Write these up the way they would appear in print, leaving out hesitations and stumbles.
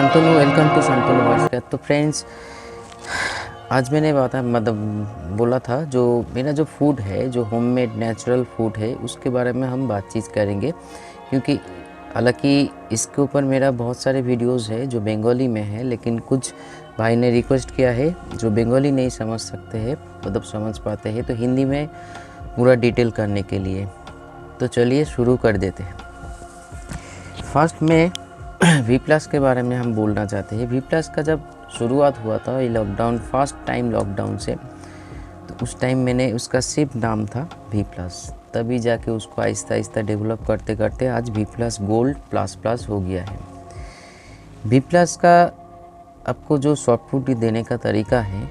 Shantanu, welcome to Shantanu voice cat. तो friends, आज मैंने बोला था जो मेरा जो फूड है, जो होममेड नेचुरल फूड है, उसके बारे में हम बातचीत करेंगे। क्योंकि हालांकि इसके ऊपर मेरा बहुत सारे वीडियोस है जो बंगाली में है, लेकिन कुछ भाई ने रिक्वेस्ट किया है जो बंगाली नहीं समझ सकते हैं, समझ पाते हैं, तो हिंदी में पूरा डिटेल करने के लिए। तो चलिए शुरू कर देते हैं। फर्स्ट में वी प्लस के बारे में हम बोलना चाहते हैं। वी प्लस का जब शुरुआत हुआ था ये लॉकडाउन, फर्स्ट टाइम लॉकडाउन से, तो उस टाइम मैंने उसका सिर्फ नाम था वी प्लस। तभी जाके उसको आहिस्ता आहिस्ता डेवलप करते करते आज V plus gold plus plus हो गया है। वी प्लस का आपको जो सॉफ्ट फूड देने का तरीका है,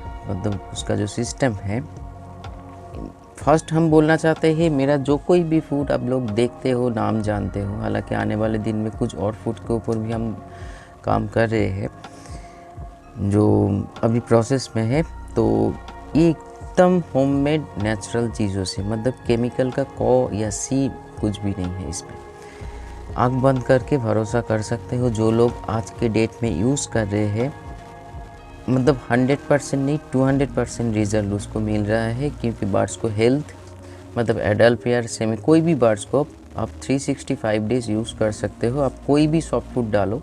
उसका जो सिस्टम है, फर्स्ट हम बोलना चाहते हैं मेरा जो कोई भी फूड आप लोग देखते हो, नाम जानते हो, हालांकि आने वाले दिन में कुछ और फूड के ऊपर भी हम काम कर रहे हैं जो अभी प्रोसेस में है। तो ये एकदम होममेड नेचुरल चीज़ों से, केमिकल का कॉ या सी कुछ भी नहीं है इसमें। आँख बंद करके भरोसा कर सकते हो, जो लोग आज के डेट में यूज़ कर रहे हैं 100% नहीं 200% रिज़ल्ट उसको मिल रहा है। क्योंकि बर्ड्स को हेल्थ एडल्ट या सेमी कोई भी बर्ड्स को आप 365 डेज़ यूज़ कर सकते हो। आप कोई भी सॉफ्ट फूड डालो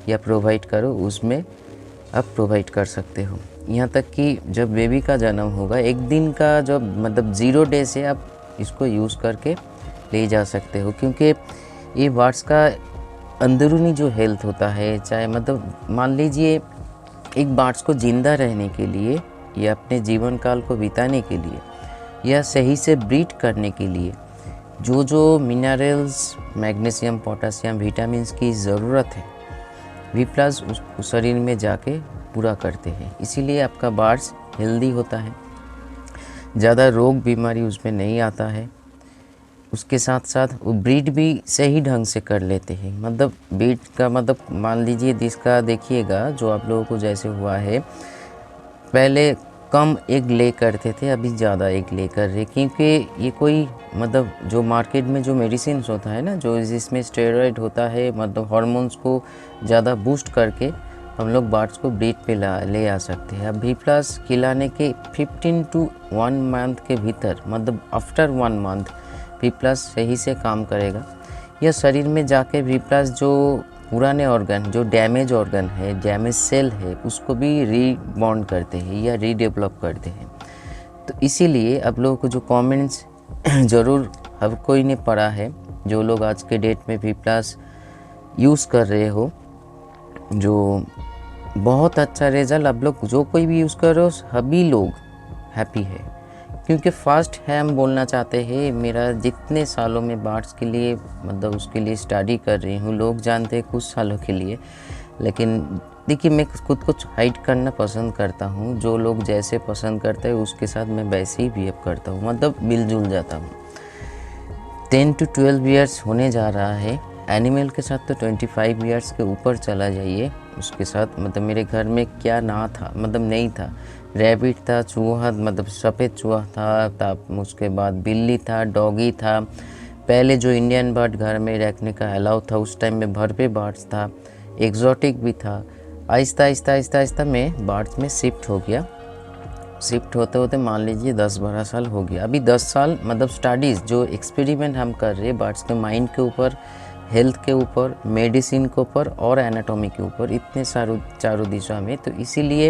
या प्रोवाइड करो, उसमें आप प्रोवाइड कर सकते हो। यहाँ तक कि जब बेबी का जन्म होगा, एक दिन का जब 0 डे से आप इसको यूज़ करके ले जा सकते हो। क्योंकि ये बर्ड्स का अंदरूनी जो हेल्थ होता है, चाहे मान लीजिए एक बर्ड्स को ज़िंदा रहने के लिए या अपने जीवन काल को बिताने के लिए या सही से ब्रीड करने के लिए जो मिनरल्स, मैग्नीशियम, पोटासियम, विटामिन्स की ज़रूरत है, वी प्लस उस शरीर में जाके पूरा करते हैं। इसीलिए आपका बर्ड्स हेल्दी होता है, ज़्यादा रोग बीमारी उसमें नहीं आता है। उसके साथ साथ वो ब्रीड भी सही ढंग से कर लेते हैं। ब्रीड का मान लीजिए जिसका देखिएगा, जो आप लोगों को जैसे हुआ है, पहले कम एग ले करते थे, अभी ज़्यादा एग ले कर रहे। क्योंकि ये कोई जो मार्केट में जो मेडिसिन होता है ना, जो जिसमें स्टेरॉइड होता है, हार्मोन्स को ज़्यादा बूस्ट करके हम लोग बर्ड्स को ब्रीड पे ले आ सकते हैं। अब वी प्लस खिलाने के 15 to 1 मंथ के भीतर, आफ्टर 1 मंथ वी प्लस सही से काम करेगा। यह शरीर में जाके वी प्लस जो पुराने ऑर्गन, जो डैमेज ऑर्गन है, डैमेज सेल है, उसको भी रीबॉन्ड करते हैं या रीडेवलप करते हैं। तो इसीलिए आप लोगों को जो कमेंट्स ज़रूर हर कोई ने पढ़ा है, जो लोग आज के डेट में वी प्लस यूज़ कर रहे हो, जो बहुत अच्छा रिज़ल्ट आप लोग जो कोई भी यूज़ कर रहे हो, सभी लोग हैप्पी है। क्योंकि फर्स्ट है, हम बोलना चाहते हैं, मेरा जितने सालों में बर्ड्स के लिए उसके लिए स्टडी कर रही हूँ, लोग जानते हैं कुछ सालों के लिए, लेकिन देखिए मैं खुद को हाइड करना पसंद करता हूँ। जो लोग जैसे पसंद करते हैं उसके साथ मैं वैसे ही बिहेव करता हूँ, मिलजुल जाता हूँ। 10 to 12 ईयर्स होने जा रहा है। एनिमल के साथ तो 25 ईयर्स के ऊपर चला जाइए। उसके साथ मेरे घर में क्या ना था, नहीं था। रैबिट था, चूहा, सफ़ेद चूहा था, तब उसके बाद बिल्ली था, डॉगी था। पहले जो इंडियन बर्ड घर में रखने का अलाउ था, उस टाइम में भर पे बर्ड्स था, एग्जॉटिक भी था। आहिस्ता आहिस्ता आहिस्ता आहिस्ता मैं बर्ड्स में शिफ्ट हो गया। शिफ्ट होते होते मान लीजिए 10-12 साल हो गया। अभी 10 साल स्टडीज़, जो एक्सपेरिमेंट हम कर रहे हैं बर्ड्स के माइंड के ऊपर, हेल्थ के ऊपर, मेडिसिन के ऊपर और एनाटॉमी के ऊपर, इतने चारों दिशा में। तो इसीलिए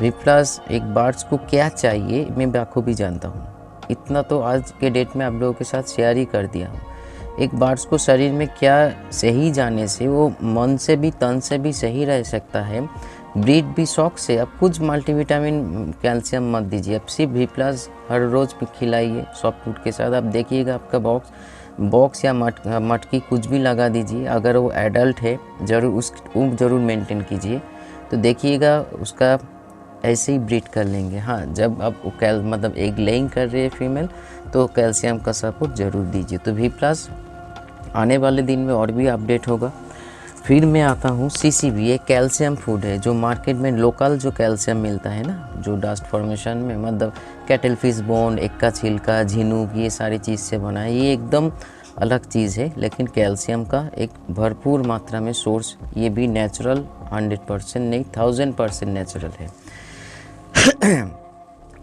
वी प्लस एक बर्ड्स को क्या चाहिए मैं बखूबी जानता हूँ। इतना तो आज के डेट में आप लोगों के साथ शेयर ही कर दिया हूँ। एक बर्ड्स को शरीर में क्या सही जाने से वो मन से भी तन से भी सही रह सकता है। ब्रीड भी शौक से। अब कुछ मल्टीविटामिन, कैल्शियम मत दीजिए, अब सिर्फ वी प्लस हर रोज़ भी खिलाइए सॉफ्ट फूड के साथ। आप देखिएगा आपका बॉक्स या मटकी कुछ भी लगा दीजिए। अगर वो एडल्ट है ज़रूर मेंटेन कीजिए, तो देखिएगा उसका ऐसे ही ब्रीड कर लेंगे। हाँ, जब आप एग लेइंग कर रहे हैं फीमेल, तो कैल्शियम का सपोर्ट ज़रूर दीजिए। तो वी प्लस आने वाले दिन में और भी अपडेट होगा। फिर मैं आता हूँ CCV, एक कैल्शियम फूड है जो मार्केट में लोकल जो कैल्शियम मिलता है ना, जो डस्ट फॉर्मेशन में, कैटल फिश बोन, एग का छिलका, झिनुक, ये सारी चीज़ से बना है। ये एकदम अलग चीज़ है, लेकिन कैल्शियम का एक भरपूर मात्रा में सोर्स, ये भी नेचुरल 100% नहीं 1000% नेचुरल है।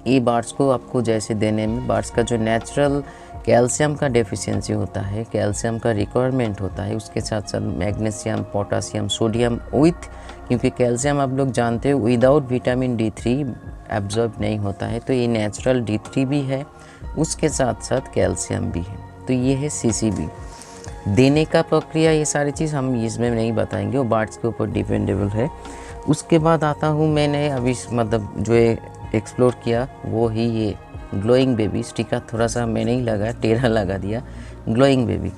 ये बार्ड्स को आपको जैसे देने में बार्ड्स का जो नेचुरल कैल्शियम का डेफिशिएंसी होता है, कैल्शियम का रिक्वायरमेंट होता है, उसके साथ साथ मैग्नीशियम, पोटासियम, सोडियम विथ, क्योंकि कैल्शियम आप लोग जानते हो विदाउट विटामिन D3 एब्जॉर्ब नहीं होता है, तो ये नेचुरल D3 भी है, उसके साथ साथ कैल्शियम भी है। तो ये है CCB। देने का प्रक्रिया ये सारी चीज़ हम इसमें नहीं बताएंगे, वो बार्ड्स के ऊपर डिपेंडेबल है। उसके बाद आता हूँ मैंने अभी मतलब जो एक्सप्लोर किया वो ही ये ग्लोइंग बेबी। स्टिकर थोड़ा सा मैंने ही लगा, टेढ़ा लगा दिया, ग्लोइंग बेबी,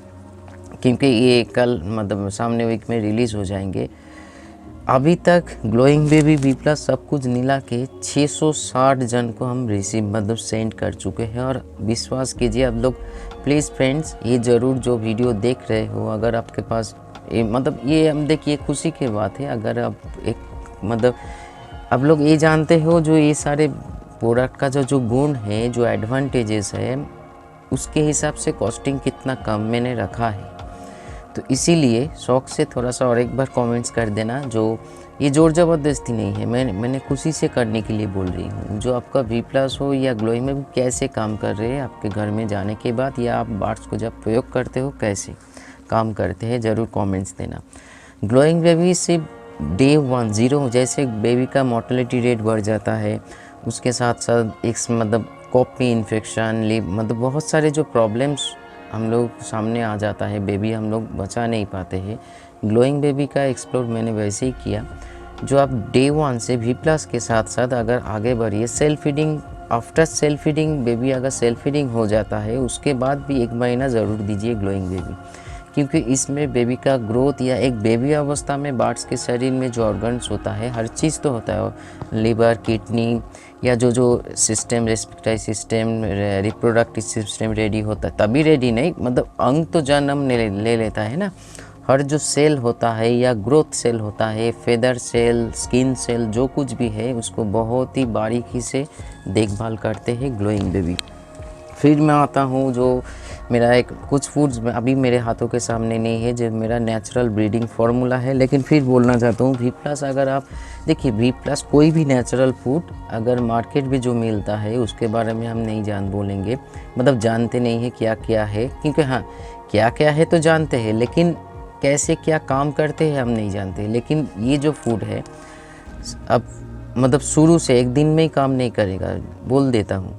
क्योंकि ये कल मतलब सामने वीक में रिलीज़ हो जाएंगे। अभी तक ग्लोइंग बेबी B+ सब कुछ मिला के 660 जन को हम रिसीव मतलब सेंड कर चुके हैं। और विश्वास कीजिए आप लोग प्लीज़ फ्रेंड्स, ये ज़रूर जो वीडियो देख रहे हो, अगर आपके पास मतलब ये हम देखिए खुशी की बात है, अगर आप एक मतलब आप लोग ये जानते हो जो ये सारे प्रोडक्ट का जो गुण है, जो एडवांटेजेस है, उसके हिसाब से कॉस्टिंग कितना कम मैंने रखा है। तो इसीलिए शौक से थोड़ा सा और एक बार कमेंट्स कर देना, जो ये ज़ोर ज़बरदस्ती नहीं है, मैंने खुशी से करने के लिए बोल रही हूँ। जो आपका B+ हो या ग्लोइंग में भी कैसे काम कर रहे हैं आपके घर में जाने के बाद, या आप बार्ड्स को जब प्रयोग करते हो कैसे काम करते हैं, ज़रूर कमेंट्स देना। ग्लोइंग बेबी सिर्फ Day 1 0 जैसे बेबी का मोर्टेलिटी रेट बढ़ जाता है, उसके साथ साथ एक मतलब कॉपी इन्फेक्शन, मतलब बहुत सारे जो प्रॉब्लम्स हम लोग सामने आ जाता है, बेबी हम लोग बचा नहीं पाते हैं। ग्लोइंग बेबी का एक्सप्लोर मैंने वैसे ही किया। जो आप Day 1 से B+ के साथ साथ अगर आगे बढ़िए, self feeding, after self feeding baby अगर सेल्फ फीडिंग हो जाता है उसके बाद भी 1 महीना ज़रूर दीजिए ग्लोइंग बेबी, क्योंकि इसमें बेबी का ग्रोथ या एक बेबी अवस्था में बार्ड्स के शरीर में जो ऑर्गन्स होता है, हर चीज़ तो होता है, लीवर, किडनी या जो system, respiratory system, reproductive system ready होता है, तभी रेडी नहीं मतलब अंग तो जन्म ले लेता है ना। हर जो सेल होता है या ग्रोथ सेल होता है, फेदर सेल, स्किन सेल, जो कुछ भी है उसको बहुत ही बारीकी से देखभाल करते हैं ग्लोइंग बेबी। फिर मैं आता हूँ जो मेरा एक कुछ फूड्स में अभी मेरे हाथों के सामने नहीं है, जो मेरा नेचुरल ब्रीडिंग फार्मूला है, लेकिन फिर बोलना चाहता हूँ B+ अगर आप देखिए B+ कोई भी नेचुरल फूड अगर मार्केट में जो मिलता है उसके बारे में हम नहीं बोलेंगे, मतलब जानते नहीं है क्या क्या है, क्योंकि हाँ क्या क्या है तो जानते हैं, लेकिन कैसे क्या काम करते हैं हम नहीं जानते। लेकिन ये जो फूड है अब मतलब शुरू से एक दिन में ही काम नहीं करेगा, बोल देता हूँ।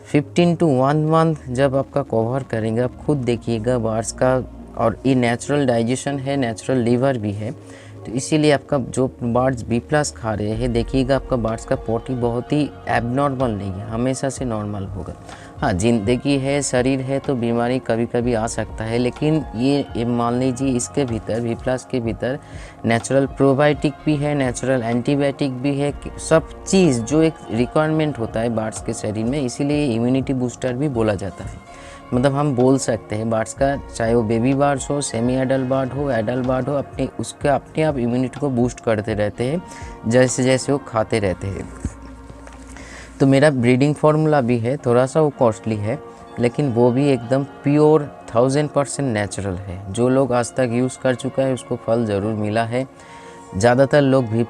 15 to 1 मंथ जब आपका कवर करेंगे, आप खुद देखिएगा बार्ड्स का, और ये नेचुरल डाइजेशन है, नेचुरल लीवर भी है, तो इसीलिए आपका जो बार्ड्स B+ खा रहे हैं, देखिएगा आपका बार्ड्स का पॉटी बहुत ही एबनॉर्मल नहीं है, हमेशा से नॉर्मल होगा। हाँ, जिंदगी है, शरीर है, तो बीमारी कभी कभी आ सकता है, लेकिन ये मान लीजिए इसके भीतर B+ के भीतर नेचुरल प्रोबायोटिक भी है, नेचुरल एंटीबायोटिक भी है, सब चीज़ जो एक रिक्वायरमेंट होता है बार्ड्स के शरीर में, इसीलिए इम्यूनिटी बूस्टर भी बोला जाता है। मतलब हम बोल सकते हैं बार्ड्स का, चाहे वो बेबी बार्ड्स हो, सेमी एडल्ट बार्ड हो, एडल्ट बार्ड हो, अपने आप इम्यूनिटी को बूस्ट करते रहते हैं जैसे जैसे वो खाते रहते हैं। तो मेरा ब्रीडिंग फार्मूला भी है, थोड़ा सा वो कॉस्टली है, लेकिन वो भी एकदम प्योर 1000% नेचुरल है। जो लोग आज तक यूज़ कर चुका है उसको फल ज़रूर मिला है। ज़्यादातर लोग B+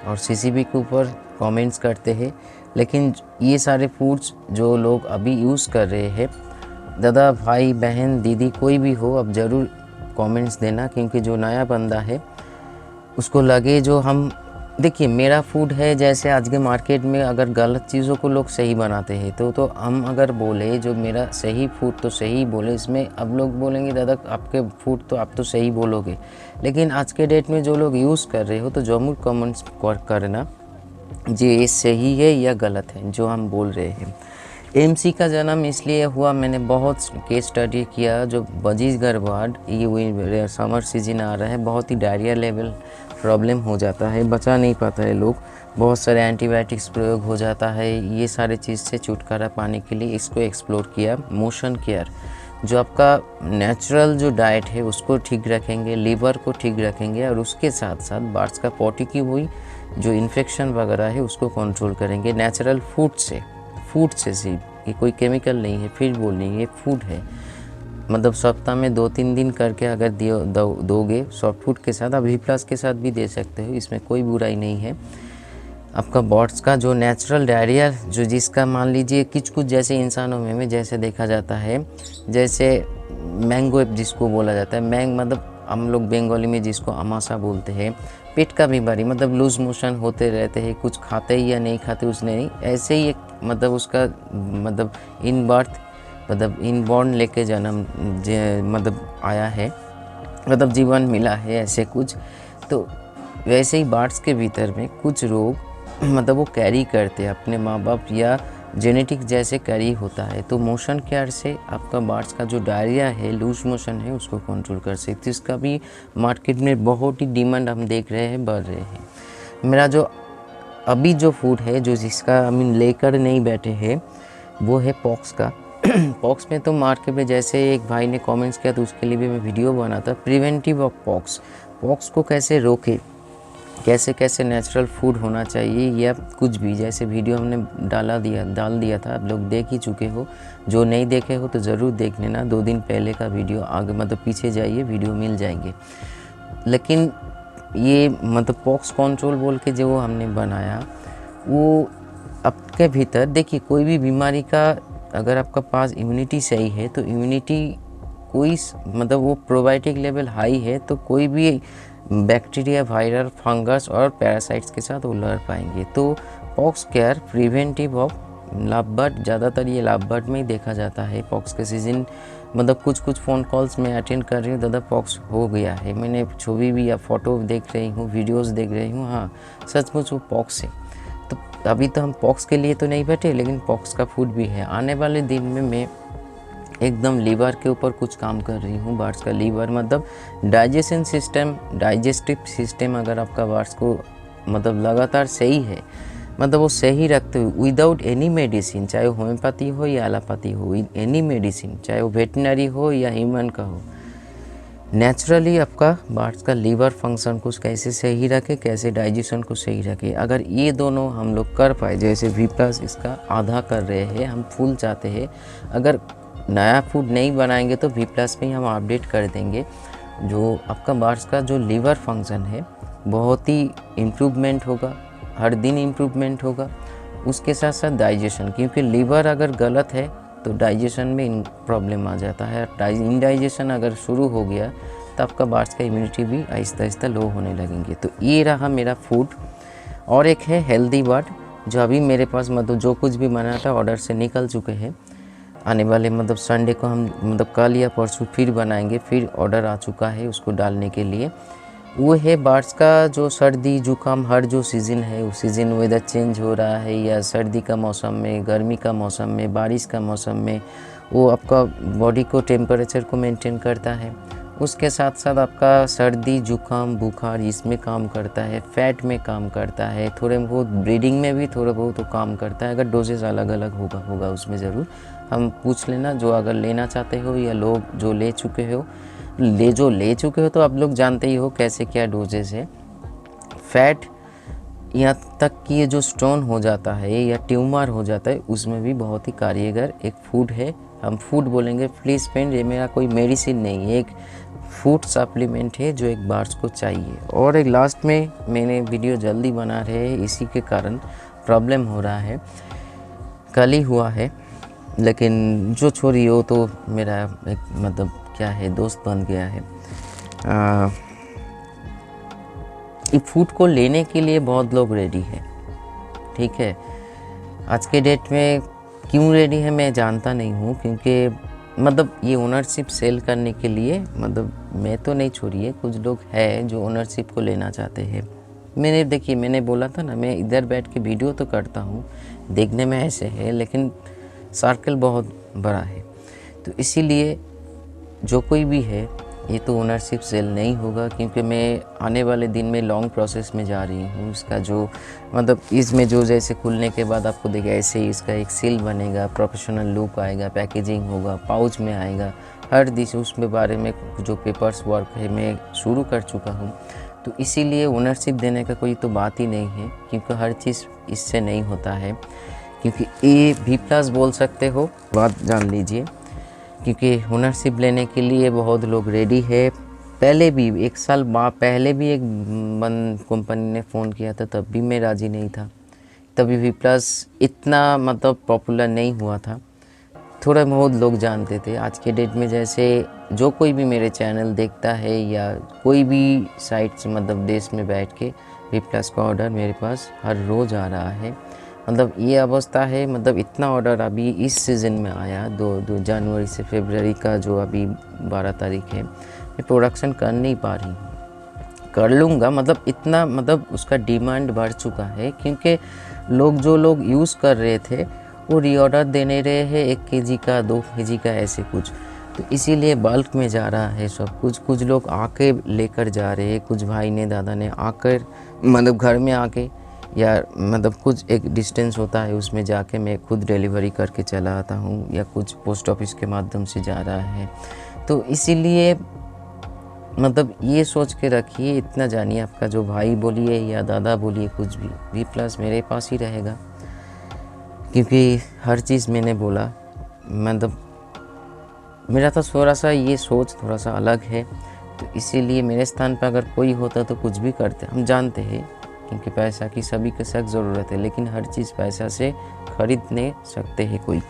और CCB के ऊपर कमेंट्स करते हैं, लेकिन ये सारे फूड्स जो लोग अभी यूज़ कर रहे हैं, दादा, भाई, बहन, दीदी, कोई भी हो, अब ज़रूर कमेंट्स देना, क्योंकि जो नया बंदा है उसको लगे जो हम देखिए मेरा फूड है, जैसे आज के मार्केट में अगर गलत चीज़ों को लोग सही बनाते हैं तो हम अगर बोले जो मेरा सही फूड तो सही बोले, इसमें अब लोग बोलेंगे दादा आपके फूड तो आप तो सही बोलोगे, लेकिन आज के डेट में जो लोग यूज़ कर रहे हो तो ज़रूर कमेंट्स करना जी ये सही है या गलत है जो हम बोल रहे हैं। MC का जन्म इसलिए हुआ, मैंने बहुत केस स्टडी किया, जो बजीगर बार्ड, ये समर सीजन आ रहा है, बहुत ही डायरिया लेवल प्रॉब्लम हो जाता है, बचा नहीं पाता है लोग, बहुत सारे एंटीबायोटिक्स प्रयोग हो जाता है। ये सारे चीज़ से छुटकारा पाने के लिए इसको एक्सप्लोर किया। मोशन केयर, जो आपका नेचुरल जो डाइट है उसको ठीक रखेंगे, लीवर को ठीक रखेंगे, और उसके साथ साथ बार्ड्स का पॉटी की हुई जो इन्फेक्शन वगैरह है उसको कंट्रोल करेंगे नेचुरल फूड से सिर्फ, ये कोई केमिकल नहीं है, फिर बोल नहीं, ये फूड है। मतलब सप्ताह में 2-3 दिन करके अगर दोगे सॉफ्ट फूड के साथ, आप वी प्लस के साथ भी दे सकते हो, इसमें कोई बुराई नहीं है। आपका बॉट्स का जो नेचुरल डायरिया जो जिसका मान लीजिए कुछ जैसे इंसानों में जैसे देखा जाता है, जैसे मैंगो जिसको बोला जाता है, मतलब हम लोग बंगाली में जिसको अमाशा बोलते हैं, पेट का बीमारी, मतलब लूज मोशन होते रहते हैं, कुछ खाते ही या नहीं खाते उसने नहीं, ऐसे ही एक मतलब उसका मतलब इन बर्थ मतलब इनबॉर्न लेके जन्म मतलब आया है, मतलब जीवन मिला है ऐसे कुछ। तो वैसे ही बार्ड्स के भीतर में कुछ रोग मतलब वो कैरी करते हैं अपने माँ बाप या जेनेटिक जैसे कैरी होता है। तो मोशन केयर से आपका बार्ड्स का जो डायरिया है, लूज मोशन है, उसको कंट्रोल कर सकते। इसका भी मार्केट में बहुत ही डिमांड हम देख रहे हैं, बढ़ रहे हैं। मेरा जो अभी जो फूड है जो जिसका लेकर नहीं बैठे हैं वो है पॉक्स का। पॉक्स में तो मार्केट में जैसे एक भाई ने कमेंट्स किया तो उसके लिए भी मैं वीडियो बना था, प्रिवेंटिव ऑफ पॉक्स। पॉक्स को कैसे रोके, कैसे कैसे नेचुरल फूड होना चाहिए या कुछ भी, जैसे वीडियो हमने डाल दिया था, आप लोग देख ही चुके हो। जो नहीं देखे हो तो ज़रूर देख लेना, 2 दिन पहले का वीडियो आगे मतलब पीछे जाइए, वीडियो मिल जाएंगे। लेकिन ये मतलब पॉक्स कंट्रोल बोल के जो हमने बनाया, वो आपके भीतर देखिए कोई भी बीमारी का अगर आपका पास इम्यूनिटी सही है तो इम्यूनिटी कोई मतलब वो प्रोबायोटिक लेवल हाई है तो कोई भी बैक्टीरिया, वायरल, फंगस और पैरासाइट्स के साथ वो लड़ पाएंगे। तो पॉक्स केयर प्रिवेंटिव ऑफ लाभबर्ड, ज़्यादातर ये लाभबर्ड में ही देखा जाता है। पॉक्स के सीजन मतलब कुछ फ़ोन कॉल्स मैं अटेंड कर रही हूँ, दादा पॉक्स हो गया है, मैंने छवि भी या फ़ोटो देख रही हूँ, वीडियोस देख रही हूँ, हाँ सचमुच वो पॉक्स है। तो अभी तो हम पॉक्स के लिए तो नहीं बैठे, लेकिन पॉक्स का फूड भी है। आने वाले दिन में मैं एकदम लीवर के ऊपर कुछ काम कर रही हूँ। बर्ड्स का लीवर मतलब डाइजेशन सिस्टम, डाइजेस्टिव सिस्टम अगर आपका बर्ड्स को मतलब लगातार सही है, मतलब वो सही रखते हुए विदाउट एनी मेडिसिन, चाहे वो होम्योपैथी हो या एलोपैथी हो, एनी मेडिसिन, चाहे वो वेटनरी हो या ह्यूमन का हो, नेचुरली आपका बर्ड्स का लीवर फंक्शन को कैसे सही रखे, कैसे डाइजेशन को सही रखे, अगर ये दोनों हम लोग कर पाए, जैसे वी प्लस इसका आधा कर रहे हैं, हम फुल चाहते हैं। अगर नया फूड नहीं बनाएंगे तो वी प्लस में ही हम अपडेट कर देंगे। जो आपका बर्ड्स का जो लीवर फंक्शन है बहुत ही इम्प्रूवमेंट होगा, हर दिन इम्प्रूवमेंट होगा। उसके साथ साथ डाइजेशन, क्योंकि लीवर अगर गलत है तो डाइजेशन में प्रॉब्लम आ जाता है। इनडाइजेशन अगर शुरू हो गया तो आपका बर्ड्स का इम्यूनिटी भी आहिस्ता आहिस्ता लो होने लगेंगे। तो ये रहा मेरा फूड। और एक है हेल्दी बर्ड, जो अभी मेरे पास मतलब जो कुछ भी बना था ऑर्डर से निकल चुके हैं। आने वाले मतलब संडे को हम मतलब कल या परसों फिर बनाएंगे, फिर ऑर्डर आ चुका है उसको डालने के लिए। वो है बर्ड्स का जो सर्दी जुकाम, हर जो सीज़न है उस सीज़न वेदर चेंज हो रहा है, या सर्दी का मौसम में, गर्मी का मौसम में, बारिश का मौसम में, वो आपका बॉडी को टेम्परेचर को मेंटेन करता है। उसके साथ साथ आपका सर्दी जुकाम बुखार इसमें काम करता है, फैट में काम करता है, थोड़े बहुत ब्रीडिंग में भी थोड़ा बहुत तो काम करता है। अगर डोजेस अलग अलग होगा उसमें ज़रूर हम पूछ लेना, जो अगर लेना चाहते हो या लोग जो ले चुके हो तो आप लोग जानते ही हो कैसे क्या डोजेस है। फैट यहाँ तक कि ये जो स्टोन हो जाता है या ट्यूमर हो जाता है उसमें भी बहुत ही कार्यगर एक फूड है। हम फूड बोलेंगे प्लीज़ फ्रेंड, ये मेरा कोई मेडिसिन नहीं है, एक फूड सप्लीमेंट है जो एक बर्ड्स को चाहिए। और एक लास्ट में मैंने वीडियो जल्दी बना रहे हैं, इसी के कारण प्रॉब्लम हो रहा है, कल ही हुआ है, लेकिन जो छोरी हो तो मेरा एक मतलब क्या है दोस्त बन गया है। इस फूड को लेने के लिए बहुत लोग रेडी है, ठीक है। आज के डेट में क्यों रेडी है मैं जानता नहीं हूँ, क्योंकि मतलब ये ओनरशिप सेल करने के लिए, मतलब मैं तो नहीं छोड़िए, कुछ लोग हैं जो ओनरशिप को लेना चाहते हैं। मैंने बोला था ना, मैं इधर बैठ के वीडियो तो करता हूँ, देखने में ऐसे है, लेकिन सर्कल बहुत बड़ा है। तो इसीलिए जो कोई भी है ये तो ओनरशिप सेल नहीं होगा, क्योंकि मैं आने वाले दिन में लॉन्ग प्रोसेस में जा रही हूँ। इसका जो मतलब इसमें जो जैसे खुलने के बाद आपको देखें ऐसे ही इसका एक सील बनेगा, प्रोफेशनल लुक आएगा, पैकेजिंग होगा, पाउच में आएगा, हर दिशा उसमें बारे में जो पेपर्स वर्क है मैं शुरू कर चुका हूँ। तो इसीलिए ओनरशिप देने का कोई तो बात ही नहीं है, क्योंकि हर चीज़ इससे नहीं होता है। क्योंकि ये वी प्लस बोल सकते हो, बात जान लीजिए, क्योंकि ओनरशिप लेने के लिए बहुत लोग रेडी है। पहले भी 1 साल पहले भी एक कंपनी ने फ़ोन किया था, तब भी मैं राज़ी नहीं था। तभी वी प्लस इतना मतलब पॉपुलर नहीं हुआ था, थोड़ा बहुत लोग जानते थे। आज के डेट में जैसे जो कोई भी मेरे चैनल देखता है या कोई भी साइट से मतलब देश में बैठ के वी प्लस का ऑर्डर मेरे पास हर रोज़ आ रहा है। मतलब ये अवस्था है, मतलब इतना ऑर्डर अभी इस सीज़न में आया 2 जनवरी से फरवरी का जो अभी 12 तारीख है, मैं प्रोडक्शन कर नहीं पा रही हूँ। कर लूँगा, मतलब इतना मतलब उसका डिमांड बढ़ चुका है, क्योंकि जो लोग यूज़ कर रहे थे वो रीऑर्डर देने रहे हैं 1 केजी का 2 केजी का ऐसे कुछ, तो इसीलिए बल्क में जा रहा है सब कुछ। कुछ लोग आके लेकर जा रहे हैं, कुछ भाई ने दादा ने आकर मतलब घर में आके, या मतलब कुछ एक डिस्टेंस होता है उसमें जाके मैं खुद डिलीवरी करके चला आता हूँ, या कुछ पोस्ट ऑफिस के माध्यम से जा रहा है। तो इसीलिए मतलब ये सोच के रखिए, इतना जानिए, आपका जो भाई बोलिए या दादा बोलिए कुछ भी, वी प्लस मेरे पास ही रहेगा, क्योंकि हर चीज़ मैंने बोला, मतलब मेरा तो थोड़ा सा ये सोच थोड़ा सा अलग है। तो इसीलिए मेरे स्थान पर अगर कोई होता तो कुछ भी करते, हम जानते हैं, क्योंकि पैसा की सभी के सख्त ज़रूरत है, लेकिन हर चीज़ पैसा से खरीद नहीं सकते हैं कोई,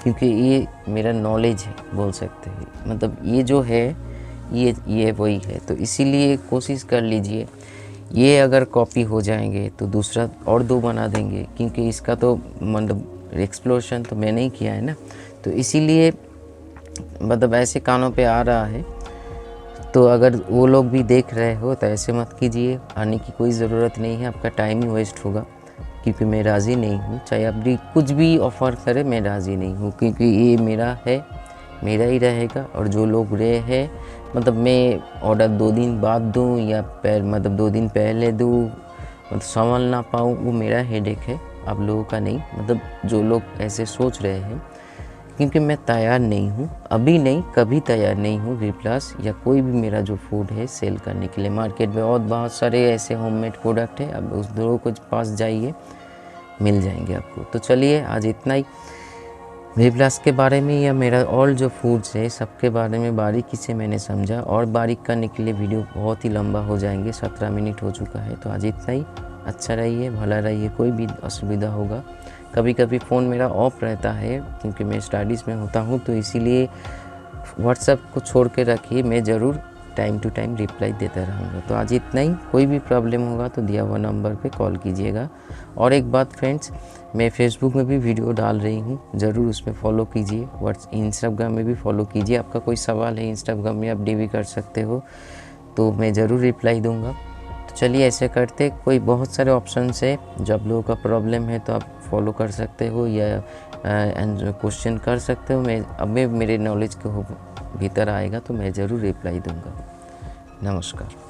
क्योंकि ये मेरा नॉलेज है बोल सकते हैं, मतलब ये जो है ये वही है। तो इसीलिए कोशिश कर लीजिए, ये अगर कॉपी हो जाएंगे तो दूसरा और 2 बना देंगे, क्योंकि इसका तो मतलब एक्सप्लोशन तो मैंने ही किया है ना। तो इसीलिए मतलब ऐसे कानों पे आ रहा है, तो अगर वो लोग भी देख रहे हो तो ऐसे मत कीजिए, आने की कोई ज़रूरत नहीं है, आपका टाइम ही वेस्ट होगा, क्योंकि मैं राज़ी नहीं हूँ। चाहे आप भी कुछ भी ऑफ़र करें, मैं राज़ी नहीं हूँ, क्योंकि ये मेरा है, मेरा ही रहेगा। और जो लोग रहे हैं, मतलब मैं ऑर्डर 2 दिन बाद दूँ या मतलब 2 दिन पहले दूँ, मतलब संभाल ना पाऊँ, वो मेरा हेडेक है, आप लोगों का नहीं। मतलब जो लोग ऐसे सोच रहे हैं, क्योंकि मैं तैयार नहीं हूँ, अभी नहीं कभी तैयार नहीं हूँ वी प्लस या कोई भी मेरा जो फूड है सेल करने के लिए। मार्केट में और बहुत सारे ऐसे होममेड प्रोडक्ट है, अब उस लोगों के पास जाइए, मिल जाएंगे आपको। तो चलिए आज इतना ही वी प्लस के बारे में, या मेरा और जो फूड्स है सबके बारे में बारीकी से मैंने समझा, और बारीक करने के लिए वीडियो बहुत ही लंबा हो जाएंगे, 17 मिनट हो चुका है। तो आज इतना ही, अच्छा रहिए, भला रहिए। कोई भी असुविधा होगा, कभी कभी फ़ोन मेरा ऑफ रहता है क्योंकि मैं स्टडीज़ में होता हूँ, तो इसीलिए व्हाट्सएप को छोड़ के रखिए, मैं ज़रूर टाइम टू टाइम रिप्लाई देता रहूँगा। तो आज इतना ही, कोई भी प्रॉब्लम होगा तो दिया हुआ नंबर पे कॉल कीजिएगा। और एक बात फ्रेंड्स, मैं फेसबुक में भी वीडियो डाल रही हूँ, ज़रूर उसमें फॉलो कीजिए। इंस्टाग्राम में भी फॉलो कीजिए। आपका कोई सवाल है इंस्टाग्राम में आप डीवी कर सकते हो, तो मैं ज़रूर रिप्लाई दूँगा। तो चलिए ऐसे करते, कोई बहुत सारे ऑप्शन है, जब लोगों का प्रॉब्लम है तो आप फॉलो कर सकते हो या क्वेश्चन कर सकते हो। मैं अब मेरे नॉलेज के भीतर आएगा तो मैं ज़रूर रिप्लाई दूँगा। नमस्कार।